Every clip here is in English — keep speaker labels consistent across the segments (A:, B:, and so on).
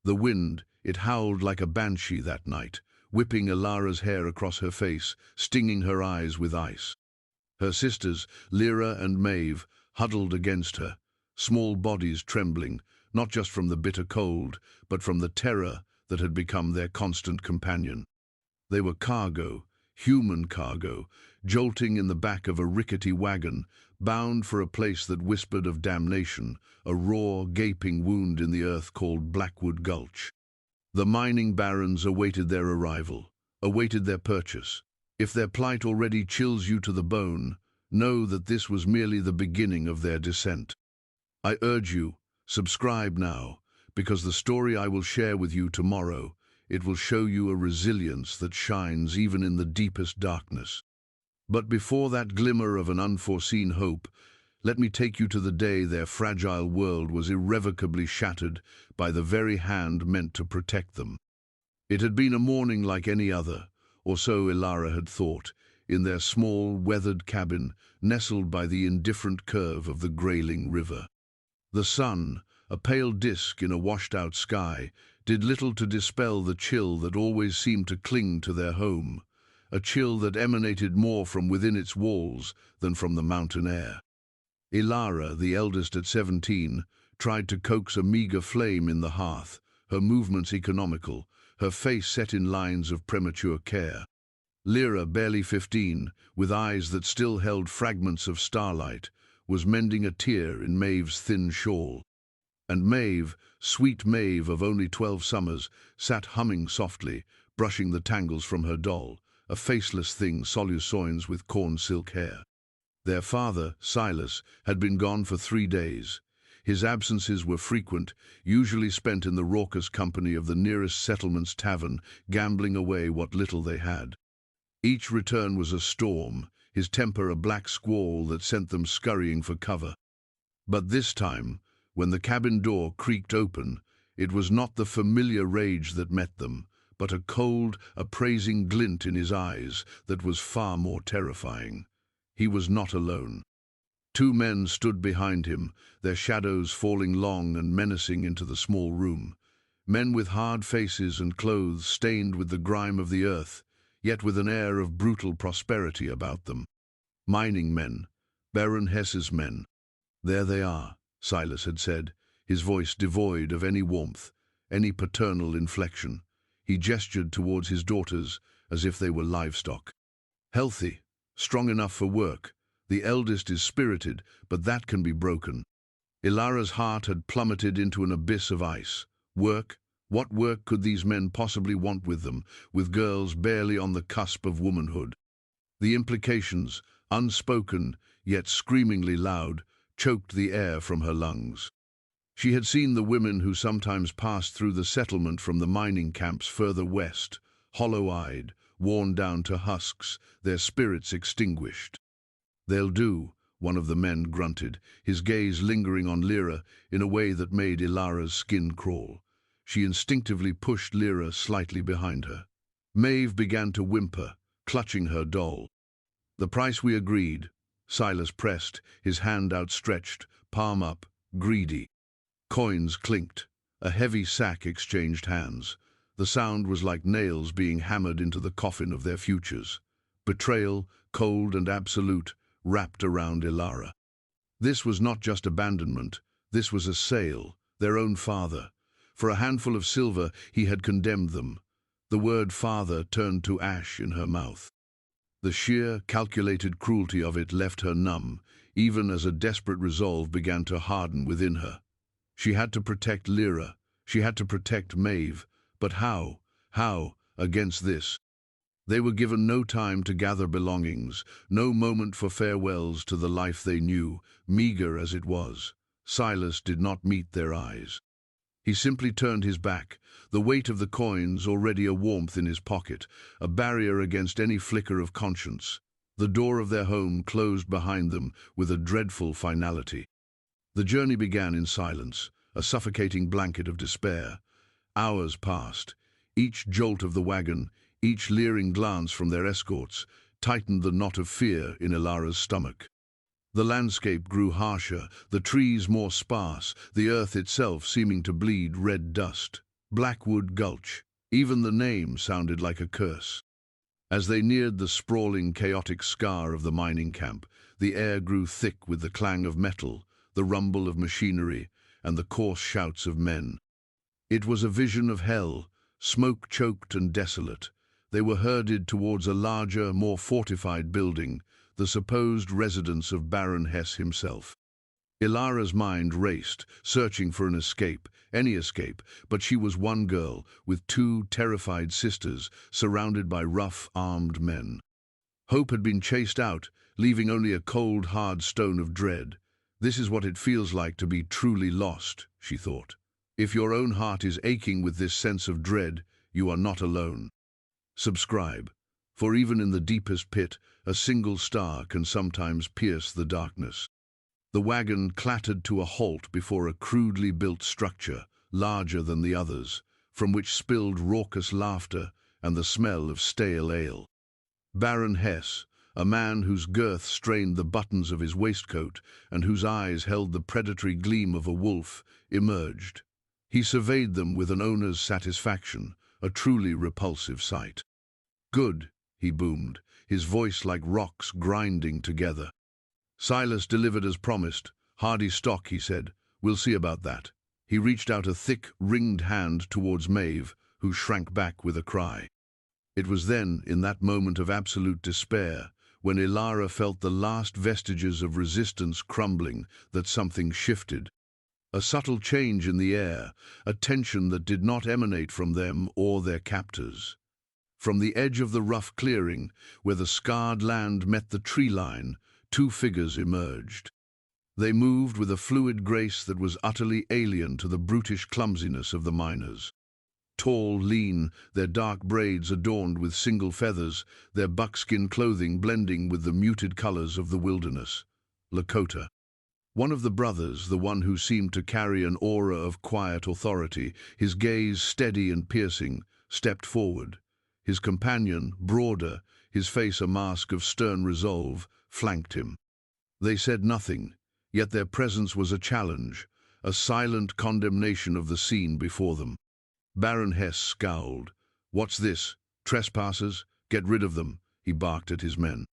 A: The wind, it howled like a banshee that night, whipping Ilara's hair across her face, stinging her eyes with ice. Her sisters, Lyra and Maeve, huddled against her, small bodies trembling, not just from the bitter cold, but from the terror that had become their constant companion. They were cargo, human cargo, jolting in the back of a rickety wagon, bound for a place that whispered of damnation, a raw, gaping wound in the earth called Blackwood Gulch. The mining barons awaited their arrival, awaited their purchase. If their plight already chills you to the bone, know that this was merely the beginning of their descent. I urge you, subscribe now, because the story I will share with you tomorrow, it will show you a resilience that shines even in the deepest darkness. But before that glimmer of an unforeseen hope, let me take you to the day their fragile world was irrevocably shattered by the very hand meant to protect them. It had been a morning like any other, or so Ilara had thought, in their small, weathered cabin, nestled by the indifferent curve of the grayling river. The sun, a pale disk in a washed-out sky, did little to dispel the chill that always seemed to cling to their home, a chill that emanated more from within its walls than from the mountain air. Ilara, the eldest at 17, tried to coax a meager flame in the hearth, her movements economical, her face set in lines of premature care. Lyra, barely 15, with eyes that still held fragments of starlight, was mending a tear in Maeve's thin shawl. And Maeve, sweet Maeve of only 12 summers, sat humming softly, brushing the tangles from her doll, a faceless thing solusoins with corn silk hair. Their father, Silas, had been gone for 3 days. His absences were frequent, usually spent in the raucous company of the nearest settlement's tavern, gambling away what little they had. Each return was a storm, his temper a black squall that sent them scurrying for cover. But this time, when the cabin door creaked open, it was not the familiar rage that met them, but a cold, appraising glint in his eyes that was far more terrifying. He was not alone. 2 men stood behind him, their shadows falling long and menacing into the small room. Men with hard faces and clothes stained with the grime of the earth, yet with an air of brutal prosperity about them. Mining men, Baron Hess's men. "There they are," Silas had said, his voice devoid of any warmth, any paternal inflection. He gestured towards his daughters as if they were livestock. "Healthy, strong enough for work. The eldest is spirited, but that can be broken." Ilara's heart had plummeted into an abyss of ice. Work? What work could these men possibly want with them, with girls barely on the cusp of womanhood? The implications, unspoken, yet screamingly loud, choked the air from her lungs. She had seen the women who sometimes passed through the settlement from the mining camps further west, hollow-eyed, worn down to husks, their spirits extinguished. "They'll do," one of the men grunted, his gaze lingering on Lyra in a way that made Ilara's skin crawl. She instinctively pushed Lyra slightly behind her. Maeve began to whimper, clutching her doll. "The price we agreed," Silas pressed, his hand outstretched, palm up, greedy. Coins clinked. A heavy sack exchanged hands. The sound was like nails being hammered into the coffin of their futures. Betrayal, cold and absolute, wrapped around Ilara. This was not just abandonment. This was a sale, their own father. For a handful of silver, he had condemned them. The word father turned to ash in her mouth. The sheer, calculated cruelty of it left her numb, even as a desperate resolve began to harden within her. She had to protect Lyra. She had to protect Maeve. But how? How, against this? They were given no time to gather belongings, no moment for farewells to the life they knew, meager as it was. Silas did not meet their eyes. He simply turned his back, the weight of the coins already a warmth in his pocket, a barrier against any flicker of conscience. The door of their home closed behind them with a dreadful finality. The journey began in silence, a suffocating blanket of despair. Hours passed. Each jolt of the wagon, each leering glance from their escorts, tightened the knot of fear in Ilara's stomach. The landscape grew harsher, the trees more sparse, the earth itself seeming to bleed red dust. Blackwood Gulch. Even the name sounded like a curse. As they neared the sprawling, chaotic scar of the mining camp, the air grew thick with the clang of metal, the rumble of machinery, and the coarse shouts of men. It was a vision of hell, smoke-choked and desolate. They were herded towards a larger, more fortified building, the supposed residence of Baron Hesse himself. Ilara's mind raced, searching for an escape, any escape, but she was one girl, with two terrified sisters, surrounded by rough, armed men. Hope had been chased out, leaving only a cold, hard stone of dread. This is what it feels like to be truly lost, she thought. If your own heart is aching with this sense of dread, you are not alone. Subscribe, for even in the deepest pit, a single star can sometimes pierce the darkness. The wagon clattered to a halt before a crudely built structure, larger than the others, from which spilled raucous laughter and the smell of stale ale. Baron Hesse, a man whose girth strained the buttons of his waistcoat and whose eyes held the predatory gleam of a wolf, emerged. He surveyed them with an owner's satisfaction, a truly repulsive sight. "Good," he boomed, his voice like rocks grinding together. "Silas delivered as promised. Hardy stock," he said. "We'll see about that." He reached out a thick, ringed hand towards Maeve, who shrank back with a cry. It was then, in that moment of absolute despair, when Ilara felt the last vestiges of resistance crumbling, that something shifted. A subtle change in the air, a tension that did not emanate from them or their captors. From the edge of the rough clearing, where the scarred land met the tree line, two figures emerged. They moved with a fluid grace that was utterly alien to the brutish clumsiness of the miners. Tall, lean, their dark braids adorned with single feathers, their buckskin clothing blending with the muted colors of the wilderness. Lakota. One of the brothers, the one who seemed to carry an aura of quiet authority, his gaze steady and piercing, stepped forward. His companion, broader, his face a mask of stern resolve, flanked him. They said nothing, yet their presence was a challenge, a silent condemnation of the scene before them. Baron Hesse scowled. "What's this? Trespassers? Get rid of them," he barked at his men.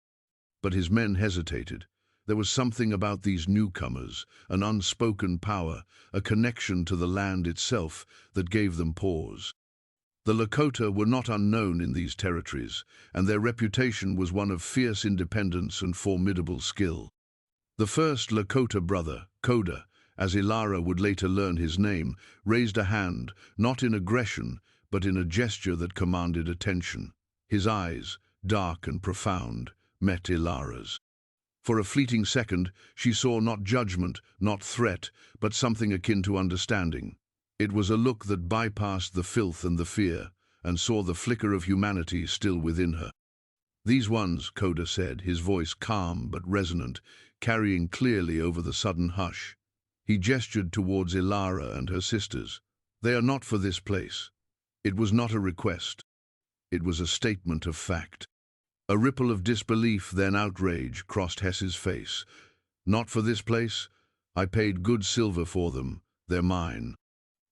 A: But his men hesitated. There was something about these newcomers, an unspoken power, a connection to the land itself, that gave them pause. The Lakota were not unknown in these territories, and their reputation was one of fierce independence and formidable skill. The first Lakota brother, Koda, as Ilara would later learn his name, raised a hand, not in aggression, but in a gesture that commanded attention. His eyes, dark and profound, met Ilara's. For a fleeting second, she saw not judgment, not threat, but something akin to understanding. It was a look that bypassed the filth and the fear, and saw the flicker of humanity still within her. "These ones," Koda said, his voice calm but resonant, carrying clearly over the sudden hush. He gestured towards Ilara and her sisters. "They are not for this place." It was not a request. It was a statement of fact. A ripple of disbelief, then outrage, crossed Hesse's face. "Not for this place? I paid good silver for them. They're mine."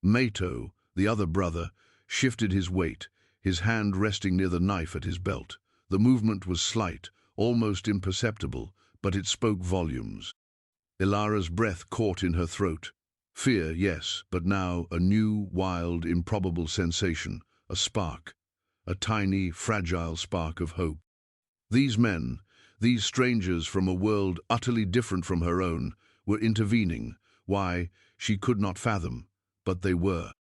A: Mato, the other brother, shifted his weight, his hand resting near the knife at his belt. The movement was slight, almost imperceptible, but it spoke volumes. Ilara's breath caught in her throat. Fear, yes, but now a new, wild, improbable sensation, a spark, a tiny, fragile spark of hope. These men, these strangers from a world utterly different from her own, were intervening. Why, she could not fathom. But they were.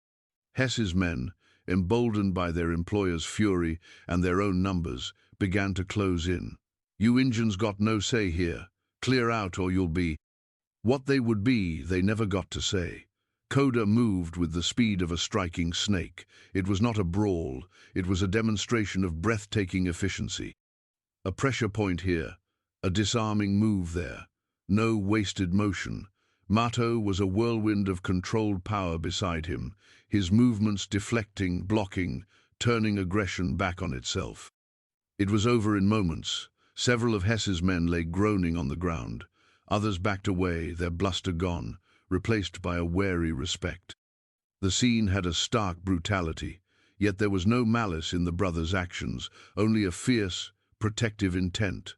A: Hesse's men, emboldened by their employer's fury and their own numbers, began to close in. "You Injuns got no say here. Clear out or you'll be—" What they would be, they never got to say. Koda moved with the speed of a striking snake. It was not a brawl, it was a demonstration of breathtaking efficiency. A pressure point here, a disarming move there. No wasted motion. Mato was a whirlwind of controlled power beside him, his movements deflecting, blocking, turning aggression back on itself. It was over in moments. Several of Hesse's men lay groaning on the ground. Others backed away, their bluster gone, replaced by a wary respect. The scene had a stark brutality, yet there was no malice in the brothers' actions, only a fierce, protective intent.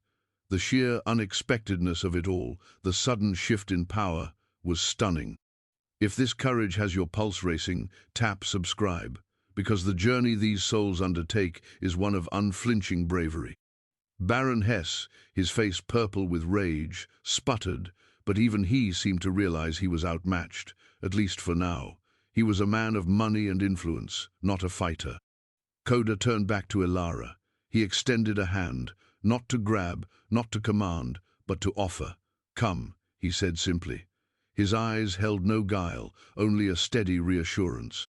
A: The sheer unexpectedness of it all, the sudden shift in power, was stunning. If this courage has your pulse racing, tap subscribe, because the journey these souls undertake is one of unflinching bravery. Baron Hesse, his face purple with rage, sputtered, but even he seemed to realize he was outmatched, at least for now. He was a man of money and influence, not a fighter. Koda turned back to Elara. He extended a hand, not to grab, not to command, but to offer. "Come," he said simply. His eyes held no guile, only a steady reassurance.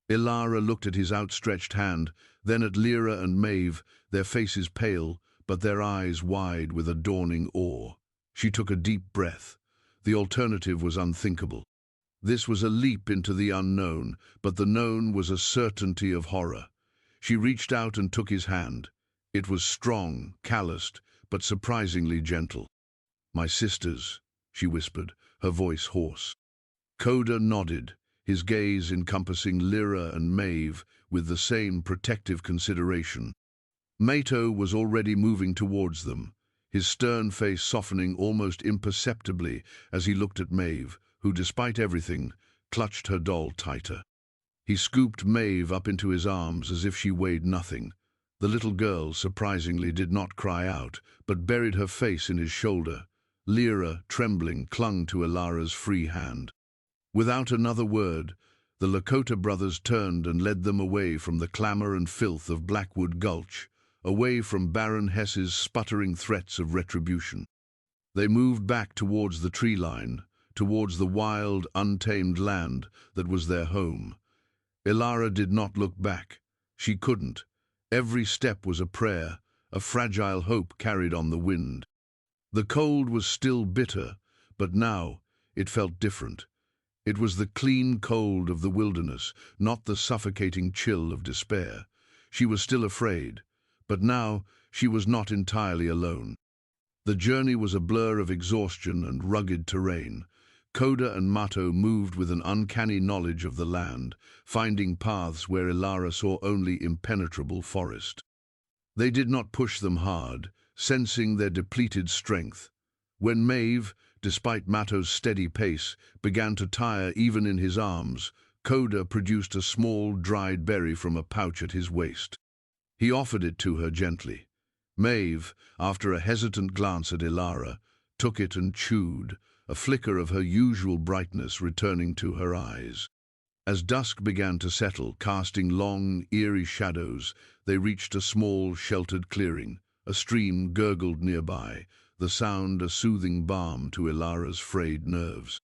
A: Elara looked at his outstretched hand, then at Lyra and Maeve, their faces pale, but their eyes wide with a dawning awe. She took a deep breath. The alternative was unthinkable. This was a leap into the unknown, but the known was a certainty of horror. She reached out and took his hand. It was strong, calloused, but surprisingly gentle. "My sisters," she whispered, her voice hoarse. Koda nodded, his gaze encompassing Lyra and Maeve with the same protective consideration. Mato was already moving towards them, his stern face softening almost imperceptibly as he looked at Maeve, who, despite everything, clutched her doll tighter. He scooped Maeve up into his arms as if she weighed nothing. The little girl, surprisingly, did not cry out, but buried her face in his shoulder. Lyra, trembling, clung to Elara's free hand. Without another word, the Lakota brothers turned and led them away from the clamor and filth of Blackwood Gulch, away from Baron Hesse's sputtering threats of retribution. They moved back towards the tree line, towards the wild, untamed land that was their home. Elara did not look back. She couldn't. Every step was a prayer, a fragile hope carried on the wind. The cold was still bitter, but now it felt different. It was the clean cold of the wilderness, not the suffocating chill of despair. She was still afraid, but now she was not entirely alone. The journey was a blur of exhaustion and rugged terrain. Koda and Mato moved with an uncanny knowledge of the land, finding paths where Elara saw only impenetrable forest. They did not push them hard, sensing their depleted strength. When Maeve, despite Mato's steady pace, began to tire even in his arms, Koda produced a small, dried berry from a pouch at his waist. He offered it to her gently. Maeve, after a hesitant glance at Elara, took it and chewed, a flicker of her usual brightness returning to her eyes. As dusk began to settle, casting long, eerie shadows, they reached a small, sheltered clearing. A stream gurgled nearby, the sound a soothing balm to Elara's frayed nerves.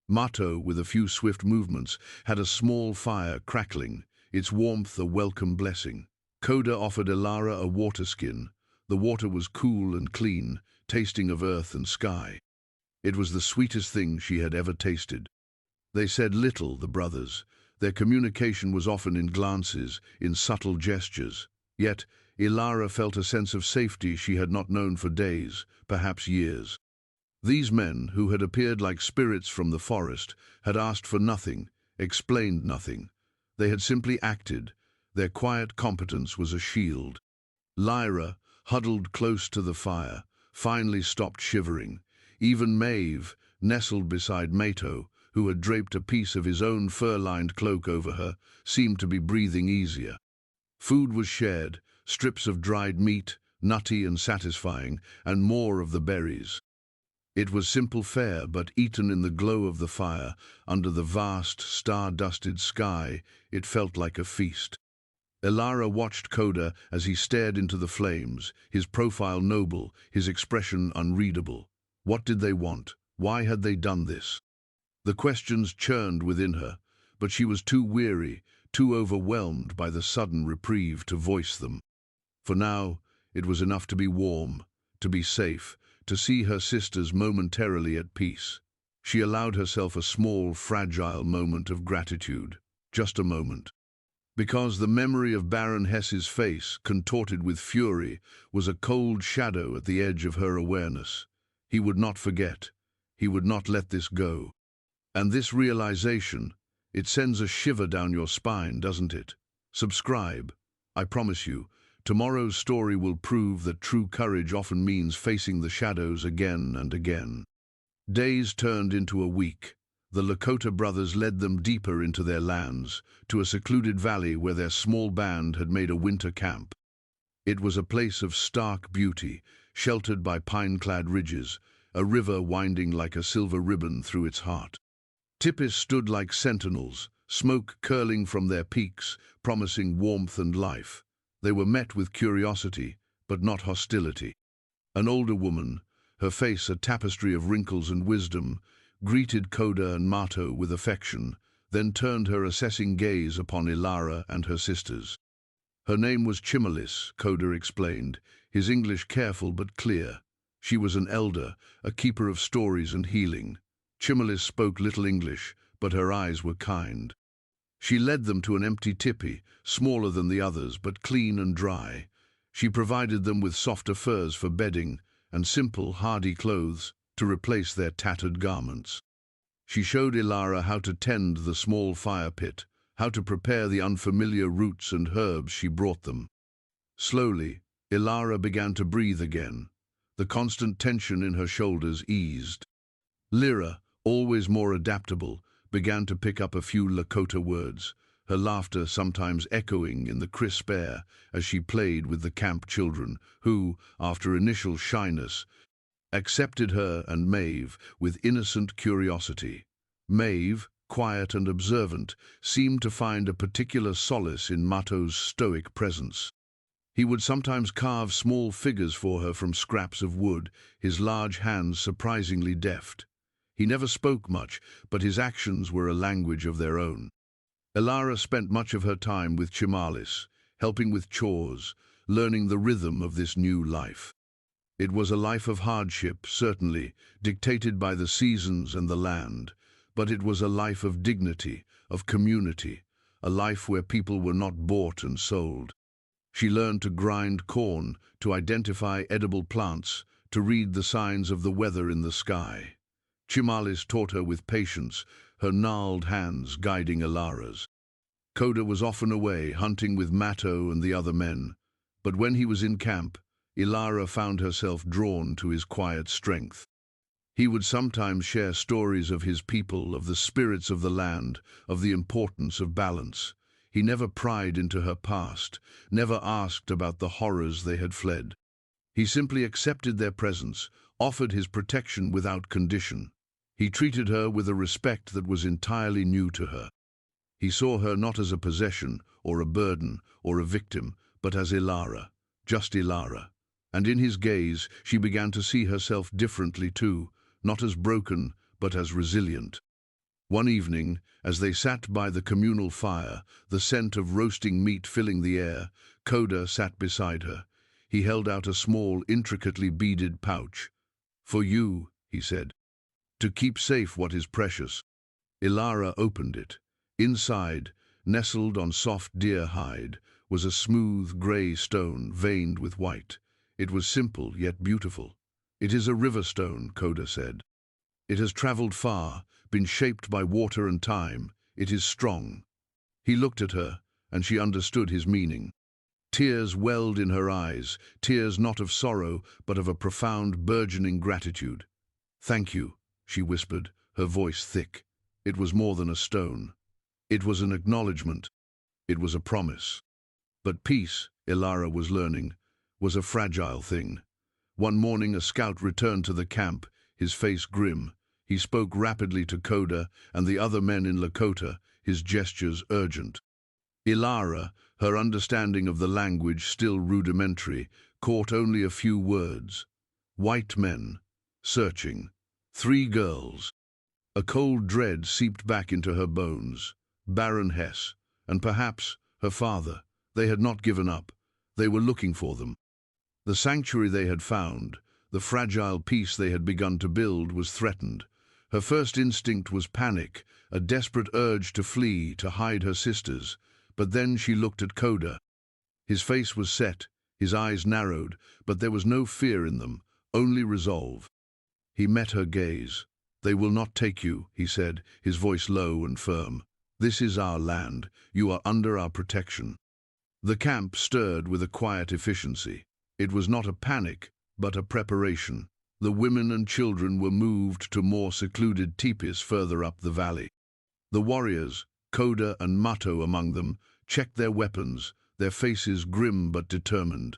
A: Mato, with a few swift movements, had a small fire crackling, its warmth a welcome blessing. Koda offered Elara a water skin. The water was cool and clean, tasting of earth and sky. It was the sweetest thing she had ever tasted. They said little, the brothers. Their communication was often in glances, in subtle gestures. Yet, Elara felt a sense of safety she had not known for days, perhaps years. These men, who had appeared like spirits from the forest, had asked for nothing, explained nothing. They had simply acted. Their quiet competence was a shield. Lyra, huddled close to the fire, finally stopped shivering. Even Maeve, nestled beside Mato, who had draped a piece of his own fur-lined cloak over her, seemed to be breathing easier. Food was shared, strips of dried meat, nutty and satisfying, and more of the berries. It was simple fare, but eaten in the glow of the fire, under the vast, star-dusted sky, it felt like a feast. Elara watched Koda as he stared into the flames, his profile noble, his expression unreadable. What did they want? Why had they done this? The questions churned within her, but she was too weary, too overwhelmed by the sudden reprieve to voice them. For now, it was enough to be warm, to be safe, to see her sisters momentarily at peace. She allowed herself a small, fragile moment of gratitude, just a moment. Because the memory of Baron Hesse's face, contorted with fury, was a cold shadow at the edge of her awareness. He would not forget. He would not let this go. And this realization, It sends a shiver down your spine, doesn't it? Subscribe. I promise you, tomorrow's story will prove that true courage often means facing the shadows again and again. Days turned into a week. The Lakota brothers led them deeper into their lands, to a secluded valley where their small band had made a winter camp. It was a place of stark beauty, sheltered by pine-clad ridges, a river winding like a silver ribbon through its heart. Tipis stood like sentinels, smoke curling from their peaks, promising warmth and life. They were met with curiosity, but not hostility. An older woman, her face a tapestry of wrinkles and wisdom, greeted Koda and Mato with affection, then turned her assessing gaze upon Ilara and her sisters. Her name was Chimalis, Koda explained, his English careful but clear. She was an elder, a keeper of stories and healing. Chimalis spoke little English, but her eyes were kind. She led them to an empty tipi, smaller than the others, but clean and dry. She provided them with softer furs for bedding and simple, hardy clothes to replace their tattered garments. She showed Ilara how to tend the small fire pit, how to prepare the unfamiliar roots and herbs she brought them. Slowly, Ilara began to breathe again. The constant tension in her shoulders eased. Lyra, always more adaptable, began to pick up a few Lakota words, her laughter sometimes echoing in the crisp air as she played with the camp children, who, after initial shyness, accepted her and Maeve with innocent curiosity. Maeve, quiet and observant, seemed to find a particular solace in Mato's stoic presence. He would sometimes carve small figures for her from scraps of wood, his large hands surprisingly deft. He never spoke much, but his actions were a language of their own. Ilara spent much of her time with Chimalis, helping with chores, learning the rhythm of this new life. It was a life of hardship, certainly, dictated by the seasons and the land, but it was a life of dignity, of community, a life where people were not bought and sold. She learned to grind corn, to identify edible plants, to read the signs of the weather in the sky. Chimalis taught her with patience, her gnarled hands guiding Ilara's. Koda was often away, hunting with Mato and the other men, but when he was in camp, Ilara found herself drawn to his quiet strength. He would sometimes share stories of his people, of the spirits of the land, of the importance of balance. He never pried into her past, never asked about the horrors they had fled. He simply accepted their presence, offered his protection without condition. He treated her with a respect that was entirely new to her. He saw her not as a possession, or a burden, or a victim, but as Ilara, just Ilara. And in his gaze, she began to see herself differently too, not as broken, but as resilient. One evening, as they sat by the communal fire, the scent of roasting meat filling the air, Koda sat beside her. He held out a small, intricately beaded pouch. "For you," he said, "to keep safe what is precious." Ilara opened it. Inside, nestled on soft deer hide, was a smooth, grey stone veined with white. It was simple, yet beautiful. "It is a river stone," Koda said. "It has traveled far, been shaped by water and time. It is strong." He looked at her, and she understood his meaning. Tears welled in her eyes, tears not of sorrow, but of a profound, burgeoning gratitude. "Thank you," she whispered, her voice thick. It was more than a stone. It was an acknowledgement. It was a promise. But peace, Ilara was learning, was a fragile thing. One morning a scout returned to the camp, his face grim. He spoke rapidly to Koda and the other men in Lakota, his gestures urgent. Ilara, her understanding of the language still rudimentary, caught only a few words. White men, searching, 3 girls. A cold dread seeped back into her bones. Baron Hess, and perhaps her father. They had not given up. They were looking for them. The sanctuary they had found, the fragile peace they had begun to build, was threatened. Her first instinct was panic, a desperate urge to flee, to hide her sisters. But then she looked at Koda. His face was set, his eyes narrowed, but there was no fear in them, only resolve. He met her gaze. "They will not take you," he said, his voice low and firm. This is our land. You are under our protection." The camp stirred with a quiet efficiency. It was not a panic, but a preparation. The women and children were moved to more secluded teepees further up the valley. The warriors, Koda and Mato among them, checked their weapons, their faces grim but determined.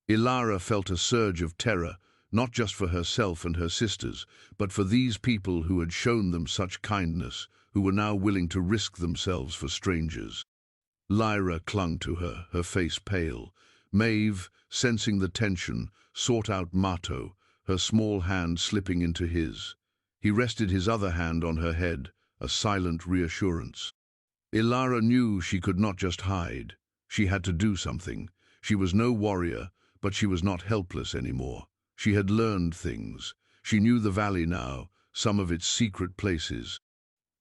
A: Ilara felt a surge of terror, not just for herself and her sisters, but for these people who had shown them such kindness, who were now willing to risk themselves for strangers. Lyra clung to her, her face pale. Maeve, sensing the tension, sought out Mato, her small hand slipping into his. He rested his other hand on her head, a silent reassurance. Ilara knew she could not just hide. She had to do something. She was no warrior, but she was not helpless anymore. She had learned things. She knew the valley now, some of its secret places.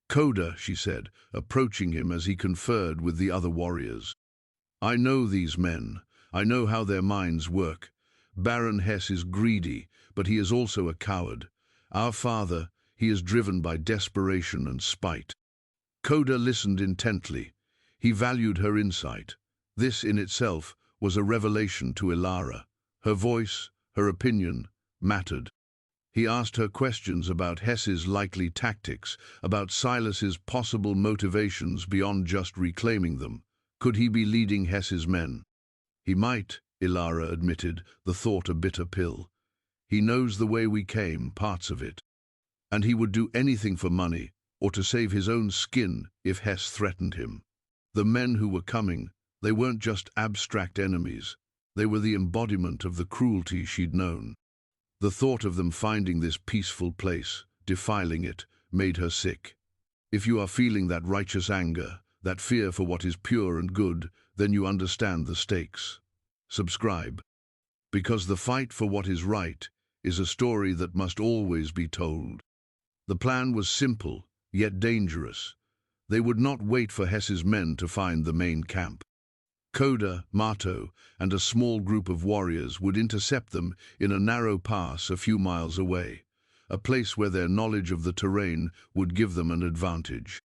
A: "Koda," she said, approaching him as he conferred with the other warriors. "I know these men. I know how their minds work. Baron Hess is greedy, but he is also a coward. Our father, he is driven by desperation and spite." Koda listened intently. He valued her insight. This in itself was a revelation to Ilara. Her voice, her opinion, mattered. He asked her questions about Hess's likely tactics, about Silas's possible motivations beyond just reclaiming them. Could he be leading Hess's men? "He might," Ilara admitted, the thought a bitter pill. "He knows the way we came, parts of it. And he would do anything for money, or to save his own skin if Hess threatened him." The men who were coming, they weren't just abstract enemies. They were the embodiment of the cruelty she'd known. The thought of them finding this peaceful place, defiling it, made her sick. If you are feeling that righteous anger, that fear for what is pure and good, then you understand the stakes. Subscribe. Because the fight for what is right is a story that must always be told. The plan was simple, yet dangerous. They would not wait for Hess's men to find the main camp. Koda, Mato, and a small group of warriors would intercept them in a narrow pass a few miles away, a place where their knowledge of the terrain would give them an advantage.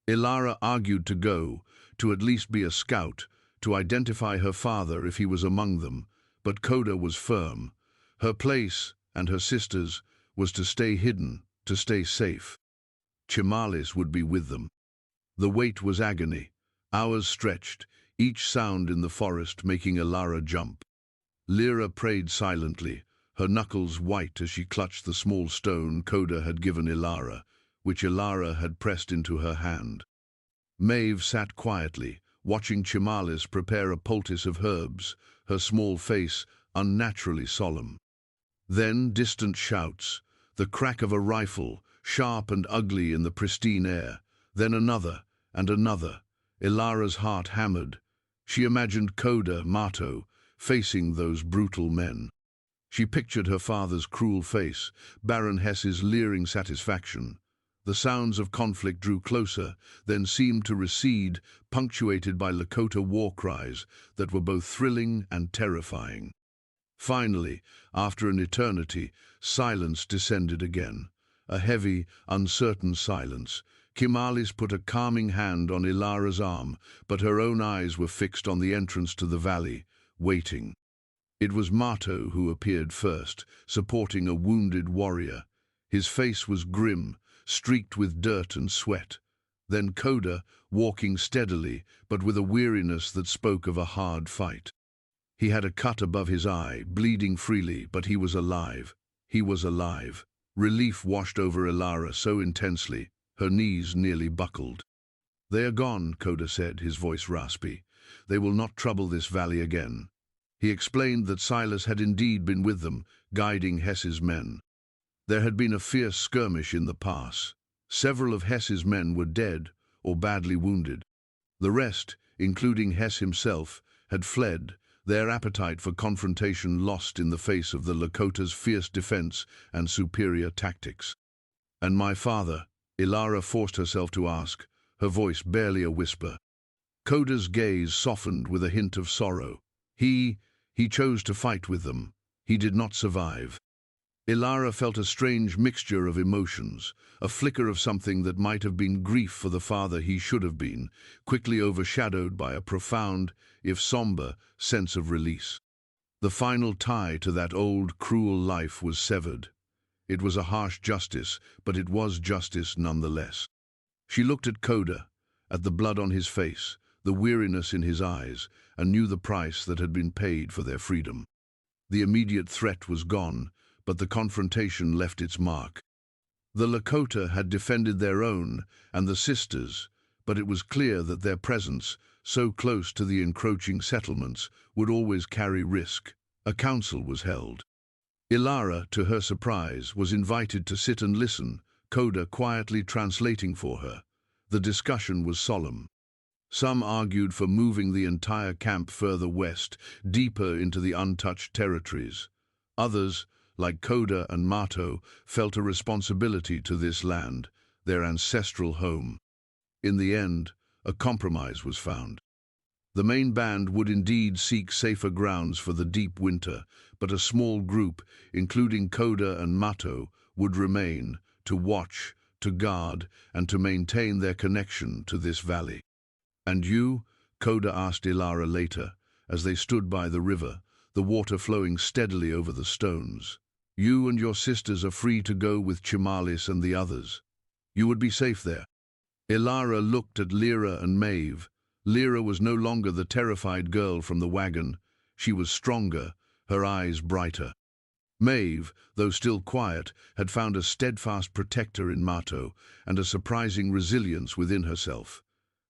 A: Ilara argued to go, to at least be a scout, to identify her father if he was among them, but Koda was firm. Her place, and her sister's, was to stay hidden, to stay safe. Chimalis would be with them. The wait was agony. Hours stretched, each sound in the forest making Ilara jump. Lyra prayed silently, her knuckles white as she clutched the small stone Koda had given Ilara, which Ilara had pressed into her hand. Maeve sat quietly, watching Chimalis prepare a poultice of herbs, her small face unnaturally solemn. Then distant shouts, the crack of a rifle, sharp and ugly in the pristine air, then another and another. Ilara's heart hammered. She imagined Koda, Mato, facing those brutal men. She pictured her father's cruel face, Baron Hess's leering satisfaction. The sounds of conflict drew closer, then seemed to recede, punctuated by Lakota war cries that were both thrilling and terrifying. Finally, after an eternity, silence descended again. A heavy, uncertain silence. Chimalis put a calming hand on Ilara's arm, but her own eyes were fixed on the entrance to the valley, waiting. It was Mato who appeared first, supporting a wounded warrior. His face was grim, streaked with dirt and sweat. Then Koda, walking steadily, but with a weariness that spoke of a hard fight. He had a cut above his eye, bleeding freely, but he was alive. He was alive. Relief washed over Ilara so intensely, her knees nearly buckled. "They are gone," Koda said, his voice raspy. "They will not trouble this valley again." He explained that Silas had indeed been with them, guiding Hess's men. There had been a fierce skirmish in the pass. Several of Hess's men were dead or badly wounded. The rest, including Hess himself, had fled, their appetite for confrontation lost in the face of the Lakota's fierce defense and superior tactics. "And my father?" Ilara forced herself to ask, her voice barely a whisper. Koda's gaze softened with a hint of sorrow. He chose to fight with them. He did not survive. Ilara felt a strange mixture of emotions, a flicker of something that might have been grief for the father he should have been, quickly overshadowed by a profound, if somber, sense of release. The final tie to that old, cruel life was severed. It was a harsh justice, but it was justice nonetheless. She looked at Koda, at the blood on his face, the weariness in his eyes, and knew the price that had been paid for their freedom. The immediate threat was gone, but the confrontation left its mark. The Lakota had defended their own and the sisters, but it was clear that their presence, so close to the encroaching settlements, would always carry risk. A council was held. Ilara, to her surprise, was invited to sit and listen, Koda quietly translating for her. The discussion was solemn. Some argued for moving the entire camp further west, deeper into the untouched territories. Others, like Koda and Mato, felt a responsibility to this land, their ancestral home. In the end, a compromise was found. The main band would indeed seek safer grounds for the deep winter, but a small group, including Koda and Mato, would remain, to watch, to guard, and to maintain their connection to this valley. "And you?" Koda asked Ilara later, as they stood by the river, the water flowing steadily over the stones. "You and your sisters are free to go with Chimalis and the others. You would be safe there." Ilara looked at Lyra and Maeve. Lyra was no longer the terrified girl from the wagon. She was stronger, her eyes brighter. Maeve, though still quiet, had found a steadfast protector in Mato and a surprising resilience within herself.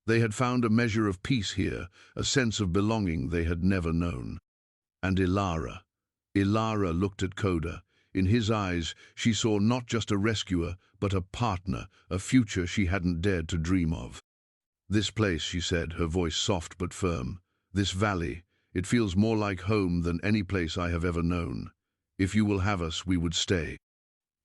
A: They had found a measure of peace here, a sense of belonging they had never known. And Ilara. Ilara looked at Koda. In his eyes, she saw not just a rescuer, but a partner, a future she hadn't dared to dream of. "This place," she said, her voice soft but firm. "This valley, it feels more like home than any place I have ever known. If you will have us, we would stay."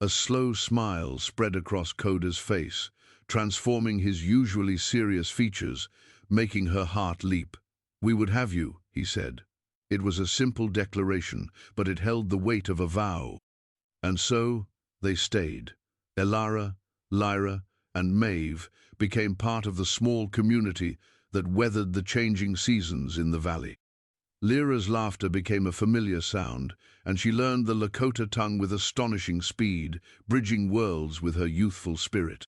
A: A slow smile spread across Koda's face, transforming his usually serious features, making her heart leap. "We would have you," he said. It was a simple declaration, but it held the weight of a vow. And so, they stayed. Ilara, Lyra, and Maeve became part of the small community that weathered the changing seasons in the valley. Lyra's laughter became a familiar sound, and she learned the Lakota tongue with astonishing speed, bridging worlds with her youthful spirit.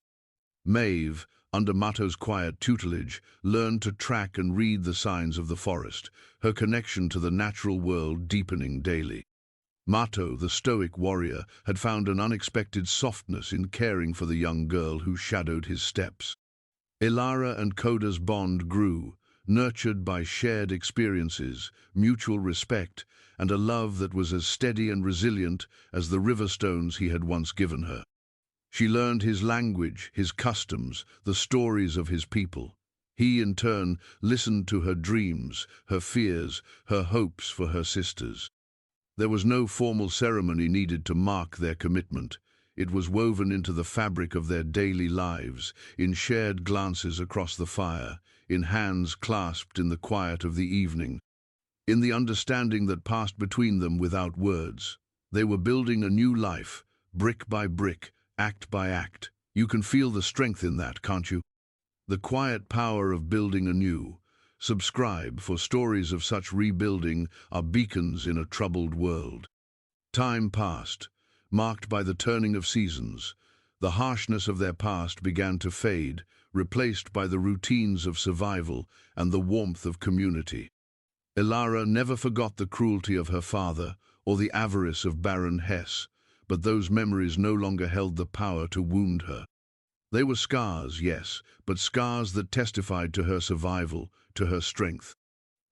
A: Maeve, under Mato's quiet tutelage, learned to track and read the signs of the forest, her connection to the natural world deepening daily. Mato, the stoic warrior, had found an unexpected softness in caring for the young girl who shadowed his steps. Ilara and Koda's bond grew, nurtured by shared experiences, mutual respect, and a love that was as steady and resilient as the river stones he had once given her. She learned his language, his customs, the stories of his people. He, in turn, listened to her dreams, her fears, her hopes for her sisters. There was no formal ceremony needed to mark their commitment. It was woven into the fabric of their daily lives, in shared glances across the fire, in hands clasped in the quiet of the evening, in the understanding that passed between them without words. They were building a new life, brick by brick, act by act. You can feel the strength in that, can't you? The quiet power of building anew. Subscribe for stories of such rebuilding are beacons in a troubled world. Time passed, marked by the turning of seasons. The harshness of their past began to fade, replaced by the routines of survival and the warmth of community. Ilara never forgot the cruelty of her father or the avarice of Baron Hess, but those memories no longer held the power to wound her. They were scars, yes, but scars that testified to her survival, to her strength.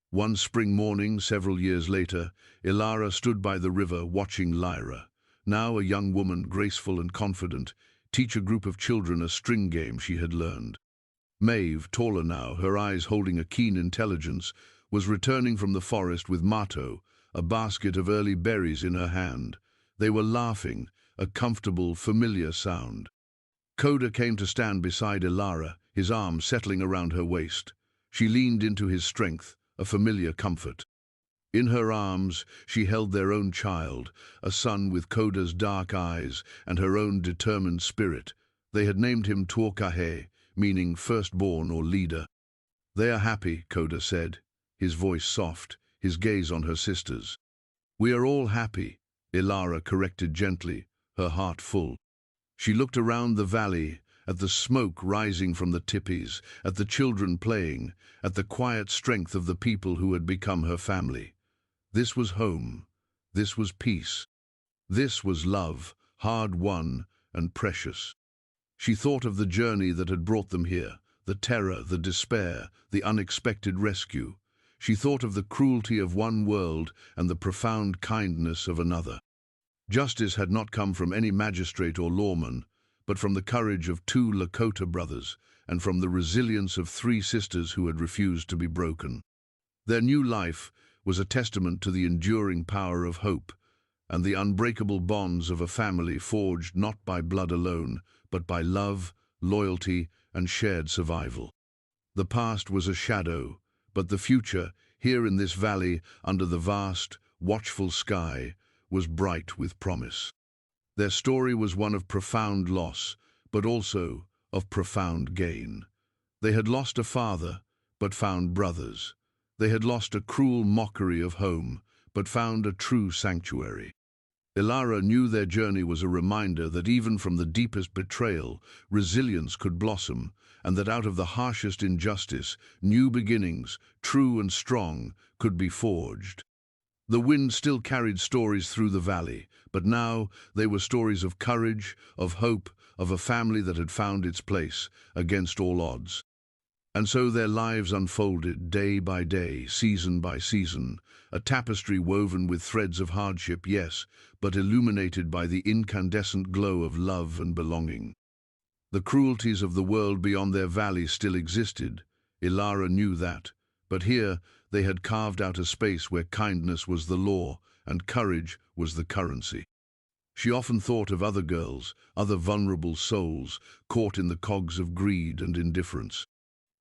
A: One spring morning, several years later, Ilara stood by the river watching Lyra, now a young woman graceful and confident, teach a group of children a string game she had learned. Maeve, taller now, her eyes holding a keen intelligence, was returning from the forest with Mato, a basket of early berries in her hand. They were laughing, a comfortable, familiar sound. Koda came to stand beside Ilara, his arm settling around her waist. She leaned into his strength, a familiar comfort. In her arms, she held their own child, a son with Koda's dark eyes and her own determined spirit. They had named him Tuokahe, meaning firstborn or leader. "They are happy," Koda said, his voice soft, his gaze on her sisters. "We are all happy," Ilara corrected gently, her heart full. She looked around the valley, at the smoke rising from the tipis, at the children playing, at the quiet strength of the people who had become her family. This was home. This was peace. This was love, hard-won and precious. She thought of the journey that had brought them here, the terror, the despair, the unexpected rescue. She thought of the cruelty of one world and the profound kindness of another. Justice had not come from any magistrate or lawman, but from the courage of two Lakota brothers and from the resilience of three sisters who had refused to be broken. Their new life was a testament to the enduring power of hope and the unbreakable bonds of a family forged not by blood alone, but by love, loyalty, and shared survival. The past was a shadow, but the future, here in this valley, under the vast, watchful sky, was bright with promise. Their story was one of profound loss, but also of profound gain. They had lost a father, but found brothers. They had lost a cruel mockery of home, but found a true sanctuary. Ilara knew their journey was a reminder that even from the deepest betrayal, resilience could blossom, and that out of the harshest injustice, new beginnings, true and strong, could be forged. The wind still carried stories through the valley, but now they were stories of courage, of hope, of a family that had found its place against all odds. And so their lives unfolded day by day, season by season, a tapestry woven with threads of hardship, yes, but illuminated by the incandescent glow of love and belonging. The cruelties of the world beyond their valley still existed. Ilara knew that, but here they had carved out a space where kindness was the law and courage was the currency. She often thought of other girls, other vulnerable souls, caught in the cogs of greed and indifference.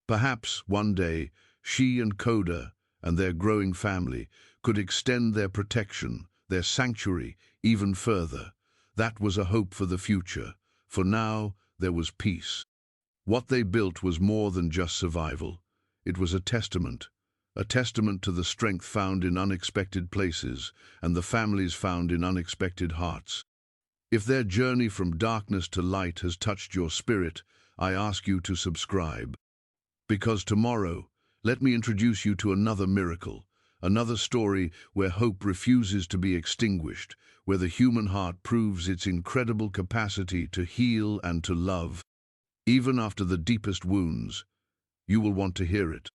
A: Perhaps, one day, she and Koda and their growing family could extend their protection, their sanctuary, even further. That was a hope for the future. For now, there was peace. What they built was more than just survival. It was a testament to the strength found in unexpected places and the families found in unexpected hearts. If their journey from darkness to light has touched your spirit, I ask you to subscribe. Because tomorrow, let me introduce you to another miracle, another story where hope refuses to be extinguished, where the human heart proves its incredible capacity to heal and to love. Even after the deepest wounds, you will want to hear it.